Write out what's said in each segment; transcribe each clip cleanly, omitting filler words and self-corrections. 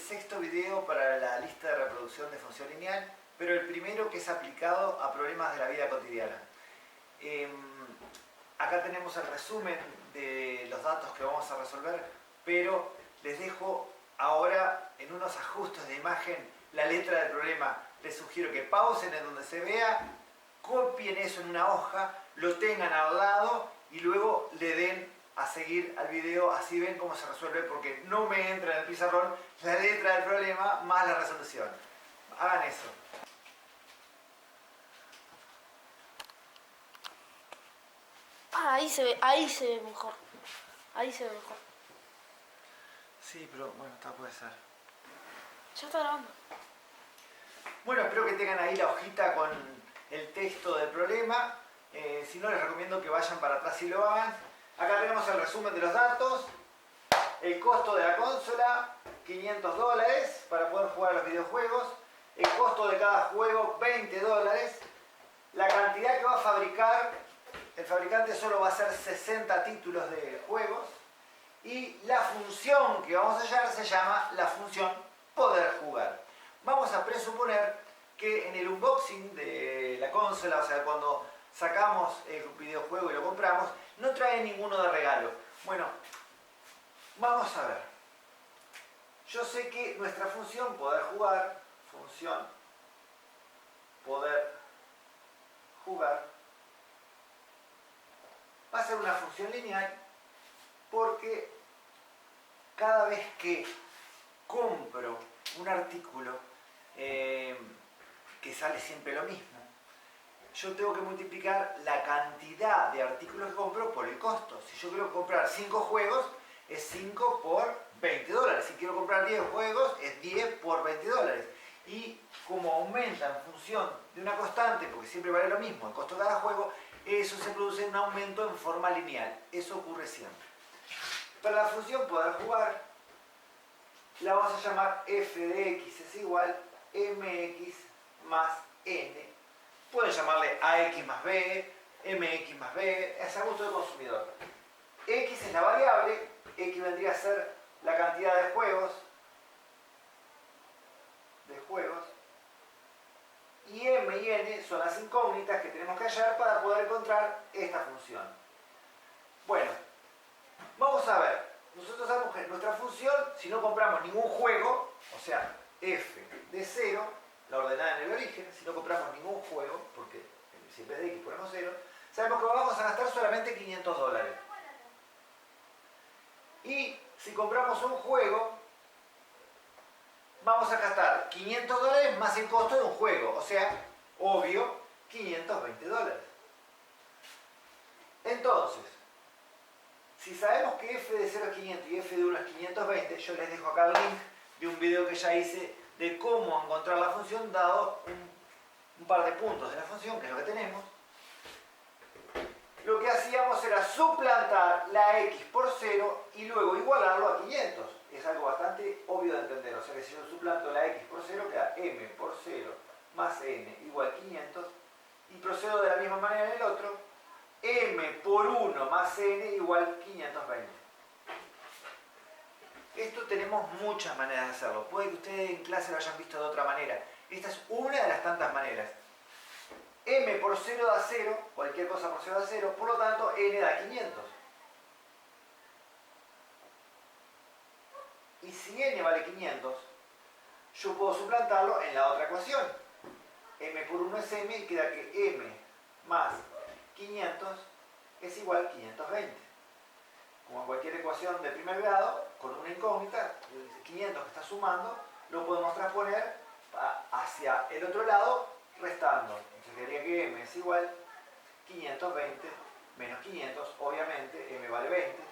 sexto video para la lista de reproducción de función lineal, pero el primero que es aplicado a problemas de la vida cotidiana. Acá tenemos el resumen de los datos que vamos a resolver, pero les dejo ahora en unos ajustes de imagen la letra del problema. Les sugiero que pausen en donde se vea, copien eso en una hoja, lo tengan al lado y luego le den a seguir al video, así ven cómo se resuelve, porque no me entra en el pizarrón la letra del problema más la resolución. Hagan eso. Ahí se ve mejor. Ahí se ve mejor. Sí, pero bueno, puede ser. Ya está grabando. Bueno, espero que tengan ahí la hojita con el texto del problema. Si no, les recomiendo que vayan para atrás y lo hagan. Acá tenemos el resumen de los datos. El costo de la consola, $500 para poder jugar a los videojuegos. El costo de cada juego, $20. La cantidad que va a fabricar, el fabricante solo va a hacer 60 títulos de juegos. Y la función que vamos a hallar se llama la función poder jugar. Vamos a presuponer que en el unboxing de la consola, o sea, cuando sacamos el videojuego y lo compramos, no trae ninguno de regalo. Bueno, vamos a ver. Yo sé que nuestra función poder jugar, función poder jugar, va a ser una función lineal porque cada vez que compro un artículo que sale siempre lo mismo, yo tengo que multiplicar la cantidad de artículos que compro por el costo. Si yo quiero comprar 5 juegos, es 5 por $20. Si quiero comprar 10 juegos, es 10 por $20. Y como aumenta en función de una constante, porque siempre vale lo mismo el costo de cada juego, eso se produce un aumento en forma lineal. Eso ocurre siempre. Para la función poder jugar, la vamos a llamar f de x es igual mx más n. Pueden llamarle ax más b, mx más b, es a gusto del consumidor. X es la variable, x vendría a ser la cantidad de juegos, y m y n son las incógnitas que tenemos que hallar para poder encontrar esta función. Bueno, vamos a ver. Nosotros sabemos que nuestra función, si no compramos ningún juego, o sea, f de 0, la ordenada en el origen, si no compramos ningún juego, porque si en vez de x ponemos 0, sabemos que vamos a gastar solamente $500. Y si compramos un juego, vamos a gastar $500 más el costo de un juego, o sea, obvio, $520. Entonces, si sabemos que f de 0 es 500 y f de 1 es 520, yo les dejo acá el link de un video que ya hice de cómo encontrar la función dado un par de puntos de la función, que es lo que tenemos. Lo que hacíamos era suplantar la x por 0 y luego igualarlo a 500. Es algo bastante obvio de entender. O sea que si yo suplanto la x por 0, queda m por 0 más n igual 500. Y procedo de la misma manera en el otro. M por 1 más n igual 520. Esto tenemos muchas maneras de hacerlo. Puede que ustedes en clase lo hayan visto de otra manera. Esta es una de las tantas maneras. M por 0 da 0, cualquier cosa por 0 da 0, por lo tanto n da 500. Y si n vale 500, yo puedo suplantarlo en la otra ecuación. M por 1 es m y queda que m más 500 es igual a 520. Como en cualquier ecuación de primer grado, con una incógnita, el 500 que está sumando, lo podemos transponer hacia el otro lado, restando. Entonces quedaría que m es igual a 520 menos 500, obviamente m vale 20.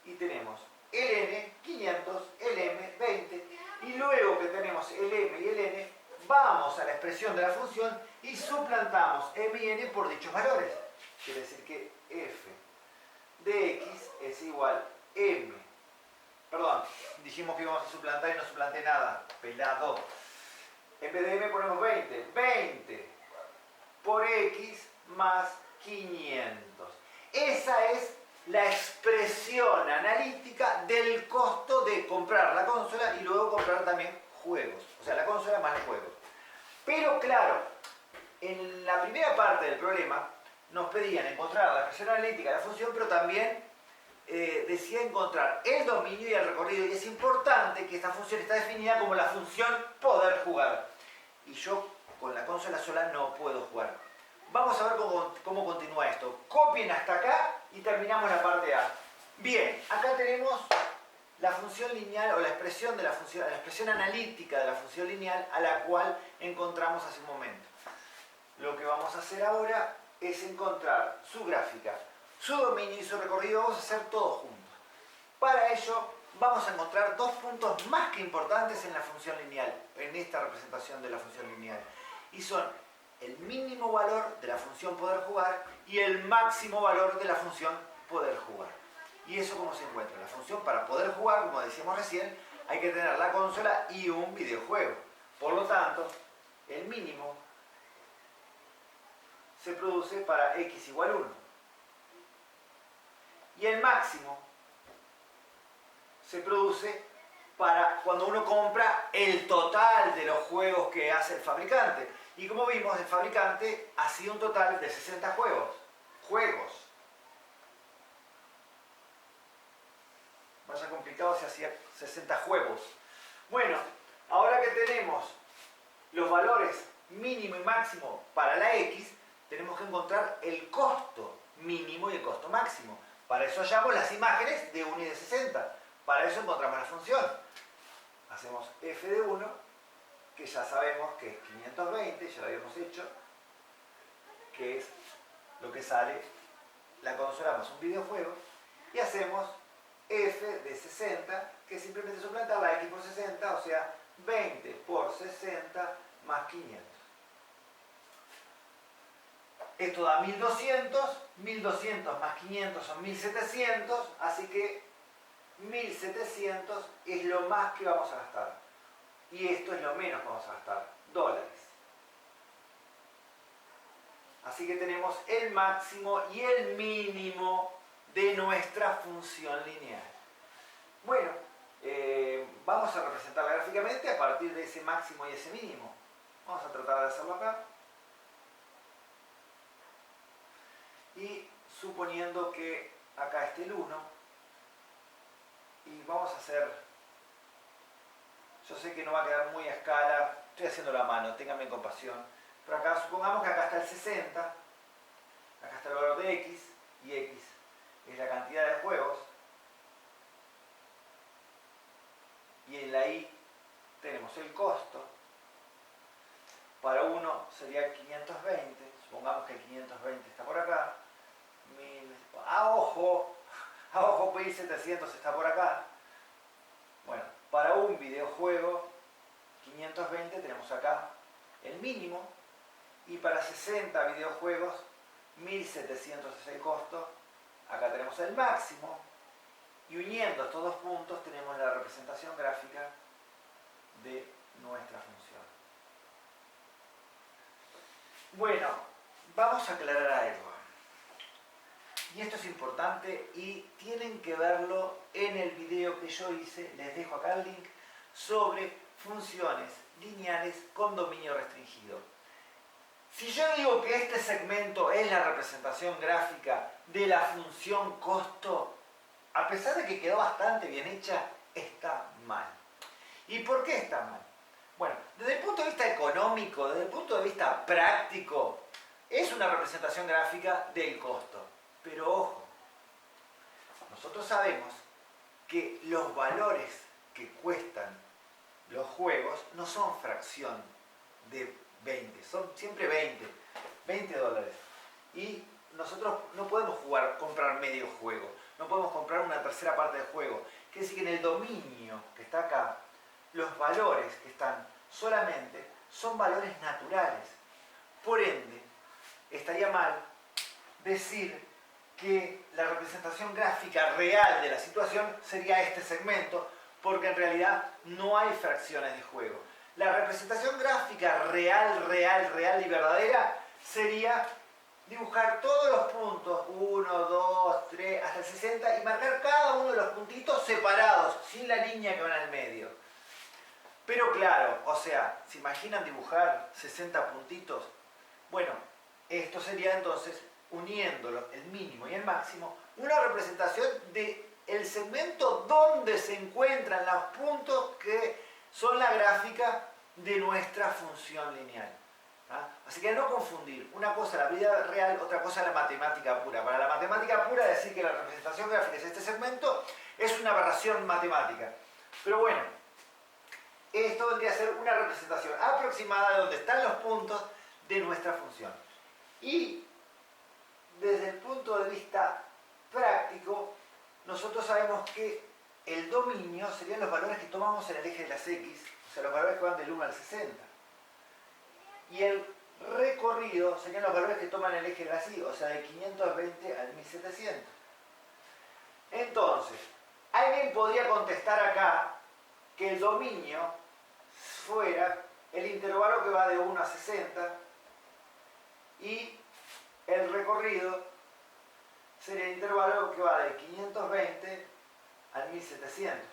Y tenemos el n, 500, el m, 20. Y luego que tenemos el m y el n, vamos a la expresión de la función y suplantamos m y n por dichos valores. Quiere decir que f de x es igual a m. Perdón, dijimos que íbamos a suplantar y no suplanté nada. Pelado. En vez de m ponemos 20. 20 por x más 500. Esa es la expresión analítica del costo de comprar la consola y luego encontrar también juegos, o sea, la consola más los juegos. Pero claro, en la primera parte del problema nos pedían encontrar la expresión analítica de la función, pero también decía encontrar el dominio y el recorrido, y es importante que esta función está definida como la función poder jugar. Y yo con la consola sola no puedo jugar. Vamos a ver cómo continúa esto. Copien hasta acá y terminamos la parte A. Bien, acá tenemos la función lineal o la expresión de la función, la expresión analítica de la función lineal a la cual encontramos hace un momento. Lo que vamos a hacer ahora es encontrar su gráfica, su dominio y su recorrido. Vamos a hacer todo juntos. Para ello vamos a encontrar dos puntos más que importantes en la función lineal, en esta representación de la función lineal, y son el mínimo valor de la función poder jugar y el máximo valor de la función poder jugar. ¿Y eso cómo se encuentra? La función para poder jugar, como decíamos recién, hay que tener la consola y un videojuego. Por lo tanto, el mínimo se produce para x igual 1. Y el máximo se produce para cuando uno compra el total de los juegos que hace el fabricante. Y como vimos, el fabricante hacía un total de 60 juegos. Vaya complicado si hacía 60 juegos. Bueno, ahora que tenemos los valores mínimo y máximo para la x, tenemos que encontrar el costo mínimo y el costo máximo. Para eso hallamos las imágenes de 1 y de 60. Para eso encontramos la función. Hacemos f de 1, que ya sabemos que es 520, ya lo habíamos hecho, que es lo que sale la consola más un videojuego, y hacemos f de 60, que es simplemente suplantar la x por 60, o sea, 20 por 60 más 500. Esto da 1200, 1200 más 500 son 1700, así que 1700 es lo más que vamos a gastar. Y esto es lo menos que vamos a gastar, dólares. Así que tenemos el máximo y el mínimo de nuestra función lineal. Bueno, vamos a representarla gráficamente a partir de ese máximo y ese mínimo. Vamos a tratar de hacerlo acá. Y suponiendo que acá esté el 1, y vamos a hacer, yo sé que no va a quedar muy a escala, estoy haciendo la mano, ténganme compasión, pero acá supongamos que acá está el 60, acá está el valor de x, y x es la cantidad de juegos, y en la y tenemos el costo. Para 1 sería 520, supongamos que el 520 está por acá, a ojo, 1700 está por acá. Bueno, para un videojuego 520 tenemos acá el mínimo, y para 60 videojuegos 1700 es el costo. Acá tenemos el máximo, y uniendo estos dos puntos tenemos la representación gráfica de nuestra función. Bueno, vamos a aclarar algo. Y esto es importante y tienen que verlo en el video que yo hice, les dejo acá el link, sobre funciones lineales con dominio restringido. Si yo digo que este segmento es la representación gráfica de la función costo, a pesar de que quedó bastante bien hecha, está mal. ¿Y por qué está mal? Bueno, desde el punto de vista económico, desde el punto de vista práctico, es una representación gráfica del costo. Pero ojo, nosotros sabemos que los valores que cuestan los juegos no son fracción de 20, son siempre 20 dólares. Y nosotros no podemos comprar medio juego, no podemos comprar una tercera parte del juego. Quiere decir que en el dominio que está acá, los valores que están solamente son valores naturales. Por ende, estaría mal decir que la representación gráfica real de la situación sería este segmento, porque en realidad no hay fracciones de juego. La representación gráfica real y verdadera sería dibujar todos los puntos, 1, 2, 3, hasta el 60, y marcar cada uno de los puntitos separados, sin la línea que va en el medio. Pero claro, o sea, ¿se imaginan dibujar 60 puntitos? Bueno, esto sería entonces, uniéndolo, el mínimo y el máximo, una representación del segmento donde se encuentran los puntos que son la gráfica de nuestra función lineal. ¿Ah? Así que no confundir una cosa la vida real, otra cosa la matemática pura. Para la matemática pura decir que la representación gráfica es este segmento es una aberración matemática. Pero bueno, esto vendría a ser una representación aproximada de donde están los puntos de nuestra función. Y desde el punto de vista práctico, nosotros sabemos que el dominio serían los valores que tomamos en el eje de las X, o sea, los valores que van del 1 al 60. Y el recorrido serían los valores que toman el eje de las Y, o sea, de 520 al 1700. Entonces, alguien podría contestar acá que el dominio fuera el intervalo que va de 1 a 60 y el recorrido sería el intervalo que va de 520 al 1700.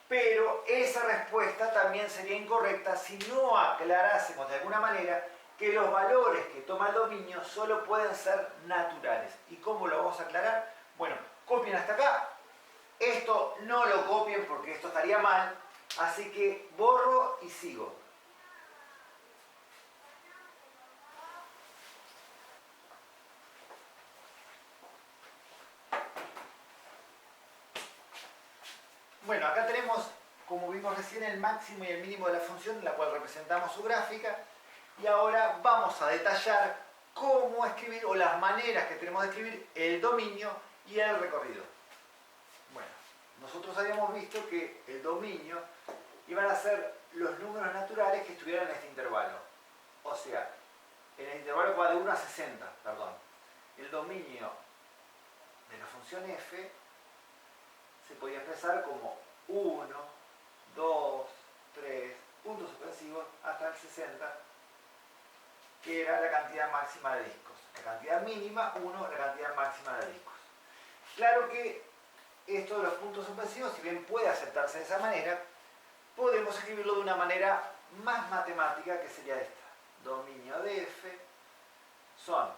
Pero esa respuesta también sería incorrecta si no aclarásemos de alguna manera que los valores que toma el dominio solo pueden ser naturales. ¿Y cómo lo vamos a aclarar? Bueno, copien hasta acá. Esto no lo copien porque esto estaría mal, así que borro y sigo. Bueno, acá tenemos, como vimos recién, el máximo y el mínimo de la función, en la cual representamos su gráfica. Y ahora vamos a detallar cómo escribir, o las maneras que tenemos de escribir, el dominio y el recorrido. Bueno, nosotros habíamos visto que el dominio iban a ser los números naturales que estuvieran en este intervalo. O sea, en el intervalo que va de 1 a 60, perdón. El dominio de la función f se podía expresar como 1, 2, 3, puntos suspensivos hasta el 60, que era la cantidad máxima de discos. La cantidad mínima, 1, la cantidad máxima de discos. Claro que esto de los puntos suspensivos, si bien puede aceptarse de esa manera, podemos escribirlo de una manera más matemática, que sería esta. Dominio de f son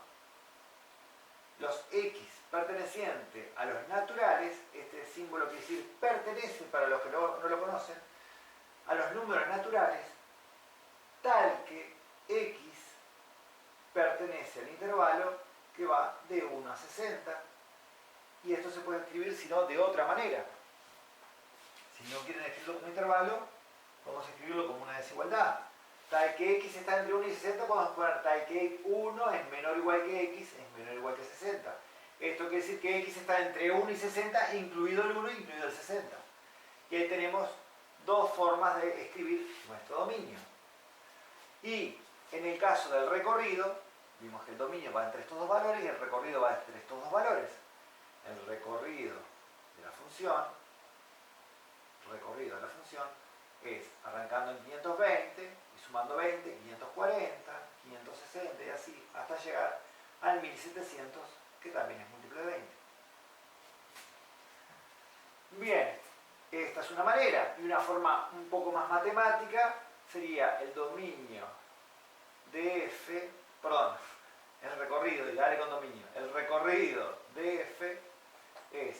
los x pertenecientes a los naturales, este símbolo quiere decir pertenece, para los que no lo conocen, a los números naturales, tal que x pertenece al intervalo que va de 1 a 60, y esto se puede escribir, si no, de otra manera. Si no quieren escribirlo como intervalo, vamos a escribirlo como una desigualdad. Tal que x está entre 1 y 60, podemos poner tal que 1 es menor o igual que x es menor o igual que 60. Esto quiere decir que x está entre 1 y 60, incluido el 1 incluido el 60. Y ahí tenemos dos formas de escribir nuestro dominio. Y en el caso del recorrido, vimos que el dominio va entre estos dos valores y el recorrido va entre estos dos valores. El recorrido de la función es arrancando en 520 y sumando 20, 540, 560 y así hasta llegar al 1700, que también es múltiplo de 20. Bien, esta es una manera, y una forma un poco más matemática sería el dominio de f, perdón, el recorrido, y dale con dominio, el recorrido de f es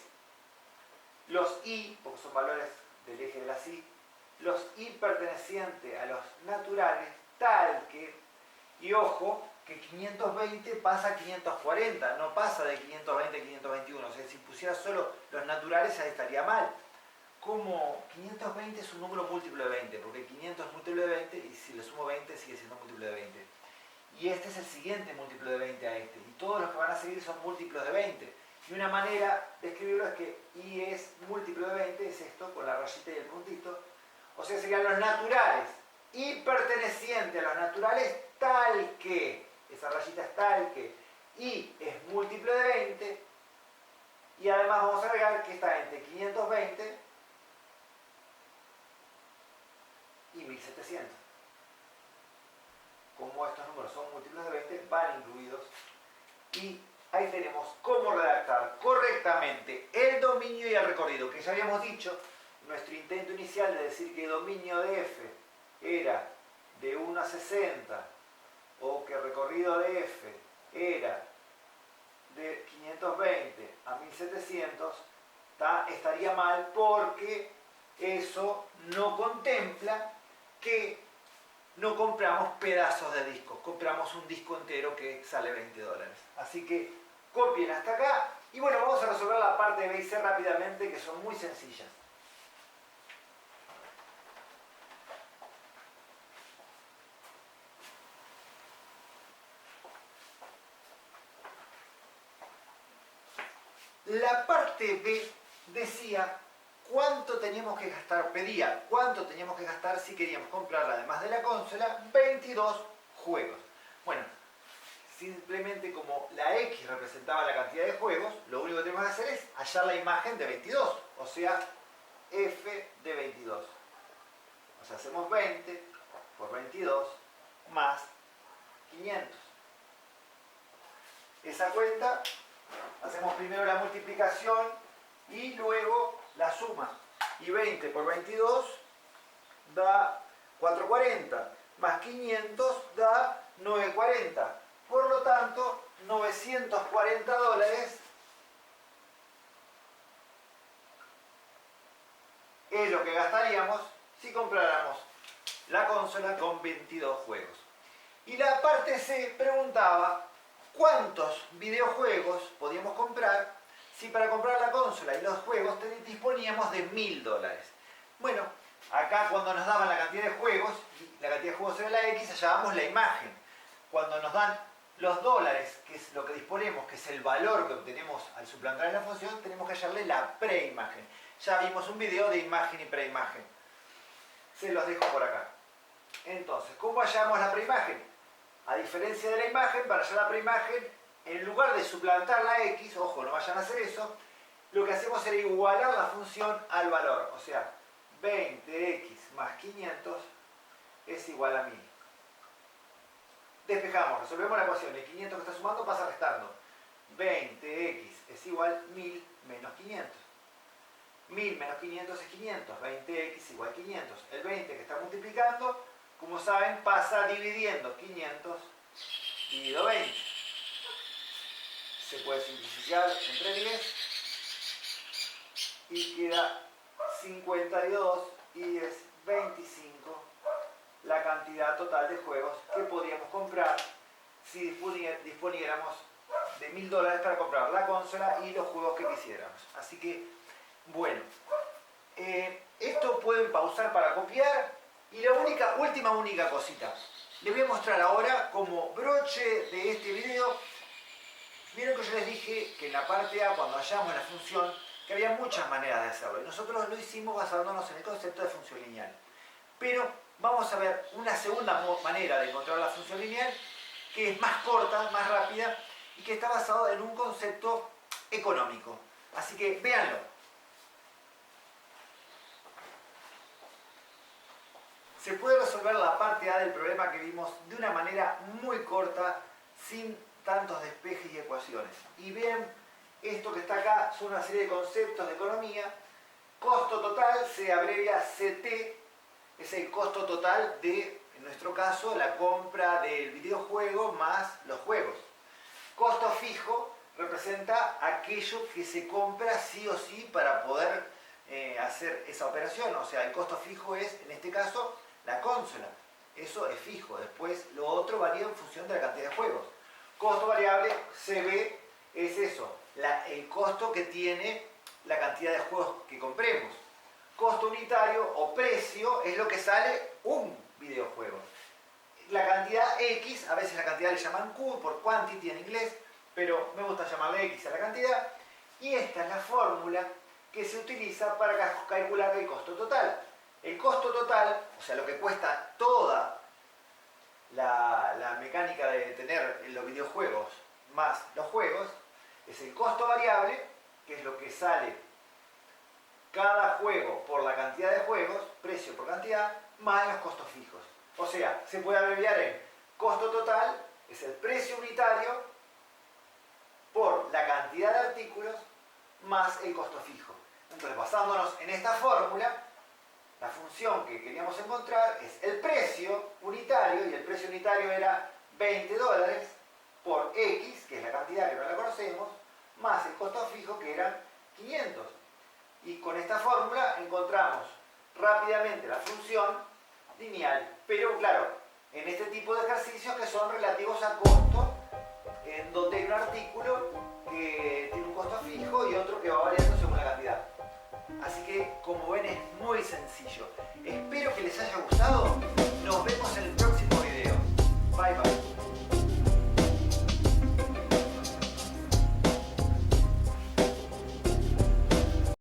los i, porque son valores del eje de las y, los i pertenecientes a los naturales, tal que, y ojo, que 520 pasa a 540, no pasa de 520 a 521, o sea, si pusiera solo los naturales ahí estaría mal. Como 520 es un número múltiplo de 20, porque 500 es múltiplo de 20 y si le sumo 20 sigue siendo múltiplo de 20. Y este es el siguiente múltiplo de 20 a este, y todos los que van a seguir son múltiplos de 20. Y una manera de escribirlo es que i es múltiplo de 20, es esto, con la rayita y el puntito. O sea, serían los naturales, i perteneciente a los naturales tal que, esa rayita es tal que, i es múltiplo de 20, y además vamos a agregar que está entre 520 y 1700. Como estos números son múltiplos de 20, van incluidos, y ahí tenemos cómo redactar correctamente el dominio y el recorrido, que ya habíamos dicho, nuestro intento inicial de decir que el dominio de f era de 1 a 60 o que el recorrido de f era de 520 a 1700, estaría mal porque eso no contempla que no compramos pedazos de disco, compramos un disco entero que sale $20. Así que copien hasta acá y bueno, vamos a resolver la parte de B y C rápidamente, que son muy sencillas. La parte B decía cuánto teníamos que gastar, pedía cuánto teníamos que gastar si queríamos comprar, además de la consola, 22 juegos. Bueno, simplemente como la X representaba la cantidad de juegos, lo único que tenemos que hacer es hallar la imagen de 22, o sea, F de 22. O sea, hacemos 20 por 22 más 500. Esa cuenta, hacemos primero la multiplicación y luego la suma. Y 20 por 22 da 440, más 500 da 940. Por lo tanto, $940 es lo que gastaríamos si compráramos la consola con 22 juegos. Y la parte C preguntaba cuántos videojuegos podíamos comprar si para comprar la consola y los juegos disponíamos de $1000. Bueno, acá cuando nos daban la cantidad de juegos, la cantidad de juegos era la X, hallábamos la imagen. Cuando nos dan los dólares, que es lo que disponemos, que es el valor que obtenemos al suplantar en la función, tenemos que hallarle la preimagen. Ya vimos un video de imagen y preimagen. Se los dejo por acá. Entonces, ¿cómo hallamos la preimagen? A diferencia de la imagen, para hallar la preimagen, en lugar de suplantar la X, ojo, no vayan a hacer eso, lo que hacemos era igualar la función al valor. O sea, 20x más 500 es igual a 1000. Despejamos, resolvemos la ecuación. El 500 que está sumando pasa restando. 20x es igual a 1000 menos 500. 1000 menos 500 es 500. 20x igual a 500. El 20 que está multiplicando, como saben, pasa dividiendo 500 dividido 20. Se puede simplificar entre 10 y queda 52 y es 25 la cantidad total de juegos que podríamos comprar si disponiéramos de $1000 para comprar la consola y los juegos que quisiéramos. Así que, bueno, esto pueden pausar para copiar y la última cosita. Les voy a mostrar ahora como broche de este video. Vieron que yo les dije que en la parte A, cuando hallamos la función, que había muchas maneras de hacerlo. Y nosotros lo hicimos basándonos en el concepto de función lineal. Pero vamos a ver una segunda manera de encontrar la función lineal, que es más corta, más rápida, y que está basado en un concepto económico. Así que véanlo. Se puede resolver la parte A del problema que vimos de una manera muy corta, sin tantos despejes y ecuaciones. Y vean, esto que está acá son una serie de conceptos de economía. Costo total se abrevia CT, es el costo total de, en nuestro caso, la compra del videojuego más los juegos. Costo fijo representa aquello que se compra sí o sí para poder hacer esa operación. O sea, el costo fijo es, en este caso, la consola. Eso es fijo. Después, lo otro varía en función de la cantidad de juegos. Costo variable, CB, es eso, el costo que tiene la cantidad de juegos que compremos. Costo unitario o precio es lo que sale un videojuego. La cantidad X, a veces la cantidad le llaman Q por quantity en inglés, pero me gusta llamarle X a la cantidad. Y esta es la fórmula que se utiliza para calcular el costo total. El costo total, o sea, lo que cuesta toda la mecánica de tener los videojuegos más los juegos, es el costo variable, que es lo que sale cada juego por la cantidad de juegos, precio por cantidad, más los costos fijos. O sea, se puede abreviar en costo total, es el precio unitario por la cantidad de artículos más el costo fijo. Entonces, basándonos en esta fórmula, la función que queríamos encontrar es el precio unitario, y el precio unitario era $20 por X, que es la cantidad que no la conocemos, más el costo fijo, que eran 500. Y con esta fórmula encontramos rápidamente la función lineal. Pero claro, en este tipo de ejercicios que son relativos a costo, en donde hay un artículo que tiene un costo fijo y otro que va variando según la cantidad. Así que, como ven, es muy sencillo. Espero que les haya gustado. Nos vemos en el próximo.